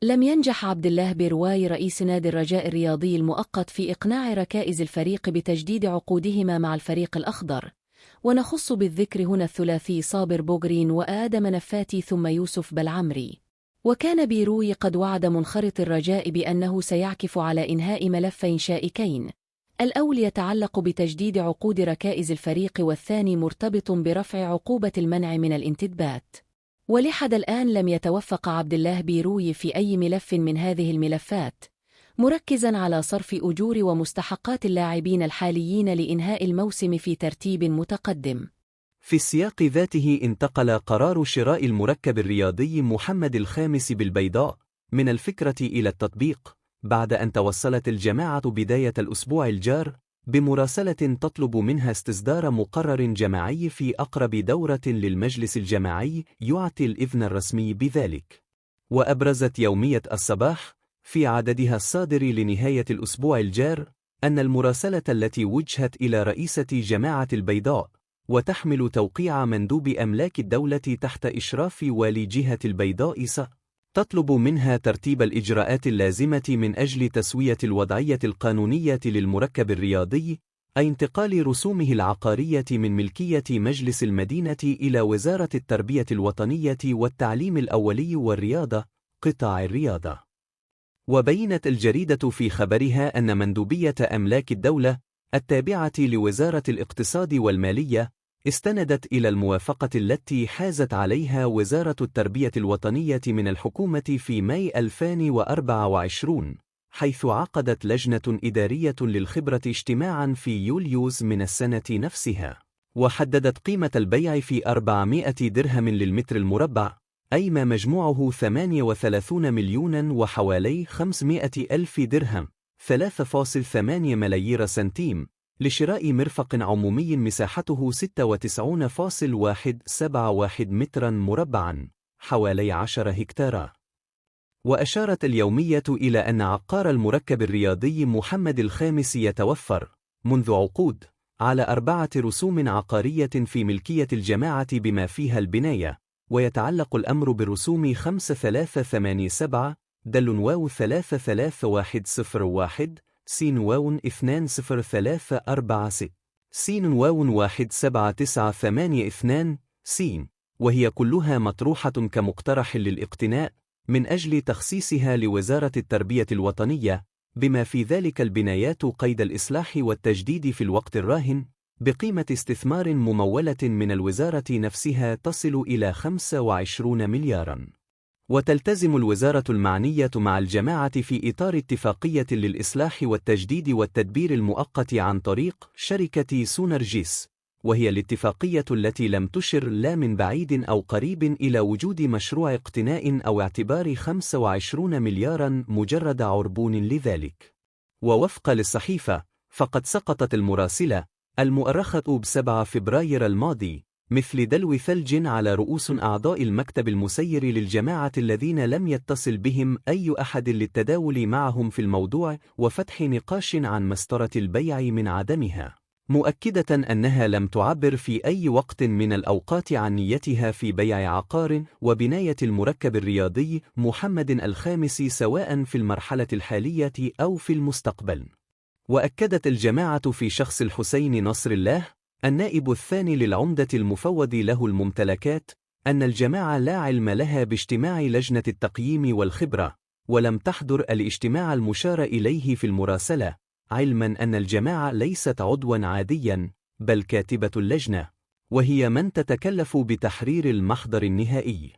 لم ينجح عبد الله بيرواي رئيس نادي الرجاء الرياضي المؤقت في إقناع ركائز الفريق بتجديد عقودهما مع الفريق الأخضر، ونخص بالذكر هنا الثلاثي صابر بوغرين وآدم نفاتي ثم يوسف بلعمري. وكان بيروي قد وعد منخرط الرجاء بأنه سيعكف على إنهاء ملفين شائكين، الأول يتعلق بتجديد عقود ركائز الفريق، والثاني مرتبط برفع عقوبة المنع من الانتدابات. ولحد الآن لم يتوفق عبد الله بيروي في أي ملف من هذه الملفات، مركزاً على صرف أجور ومستحقات اللاعبين الحاليين لإنهاء الموسم في ترتيب متقدم. في السياق ذاته انتقل قرار شراء المركب الرياضي محمد الخامس بالبيضاء من الفكرة إلى التطبيق، بعد أن توصلت الجماعة بداية الأسبوع الجار بمراسلة تطلب منها استصدار مقرر جماعي في أقرب دورة للمجلس الجماعي يعطي الإذن الرسمي بذلك. وأبرزت يومية الصباح في عددها الصادر لنهاية الأسبوع الجار أن المراسلة التي وجهت إلى رئيسة جماعة البيضاء وتحمل توقيع مندوب أملاك الدولة تحت إشراف والي جهة البيضاء تطلب منها ترتيب الإجراءات اللازمة من أجل تسوية الوضعية القانونية للمركب الرياضي، أي انتقال رسومه العقارية من ملكية مجلس المدينة إلى وزارة التربية الوطنية والتعليم الأولي والرياضة قطاع الرياضة. وبينت الجريدة في خبرها أن مندوبية أملاك الدولة التابعة لوزارة الاقتصاد والمالية استندت إلى الموافقة التي حازت عليها وزارة التربية الوطنية من الحكومة في ماي 2024، حيث عقدت لجنة إدارية للخبرة اجتماعا في يوليوز من السنة نفسها، وحددت قيمة البيع في 400 درهم للمتر المربع، أي ما مجموعه 38 مليون وحوالي 500 ألف درهم 3.8 ملايير سنتيم، لشراء مرفق عمومي مساحته 96.171 مترا مربعا حوالي 10 هكتارا. وأشارت اليومية إلى أن عقار المركب الرياضي محمد الخامس يتوفر منذ عقود على 4 رسوم عقارية في ملكية الجماعة بما فيها البناية، ويتعلق الأمر بالرسوم 5387 دل واو 33101 سين واو 20346 سين واو 17982 سين، وهي كلها مطروحة كمقترح للاقتناء من أجل تخصيصها لوزارة التربية الوطنية، بما في ذلك البنايات قيد الإصلاح والتجديد في الوقت الراهن، بقيمة استثمار ممولة من الوزارة نفسها تصل إلى 25 ملياراً. وتلتزم الوزارة المعنية مع الجماعة في إطار اتفاقية للإصلاح والتجديد والتدبير المؤقت عن طريق شركة سونرجيس، وهي الاتفاقية التي لم تشر لا من بعيد أو قريب إلى وجود مشروع اقتناء أو اعتبار 25 ملياراً مجرد عربون لذلك. ووفق للصحيفة، فقد سقطت المراسلة المؤرخة ب7 فبراير الماضي مثل دلو ثلج على رؤوس أعضاء المكتب المسير للجماعة الذين لم يتصل بهم أي أحد للتداول معهم في الموضوع وفتح نقاش عن مسطرة البيع من عدمها، مؤكدة أنها لم تعبر في أي وقت من الأوقات عن نيتها في بيع عقار وبناية المركب الرياضي محمد الخامس سواء في المرحلة الحالية أو في المستقبل. وأكدت الجماعة في شخص الحسين نصر الله النائب الثاني للعمدة المفوض له الممتلكات أن الجماعة لا علم لها باجتماع لجنة التقييم والخبرة، ولم تحضر الاجتماع المشار إليه في المراسلة، علما أن الجماعة ليست عضوا عاديا بل كاتبة اللجنة، وهي من تتكلف بتحرير المحضر النهائي.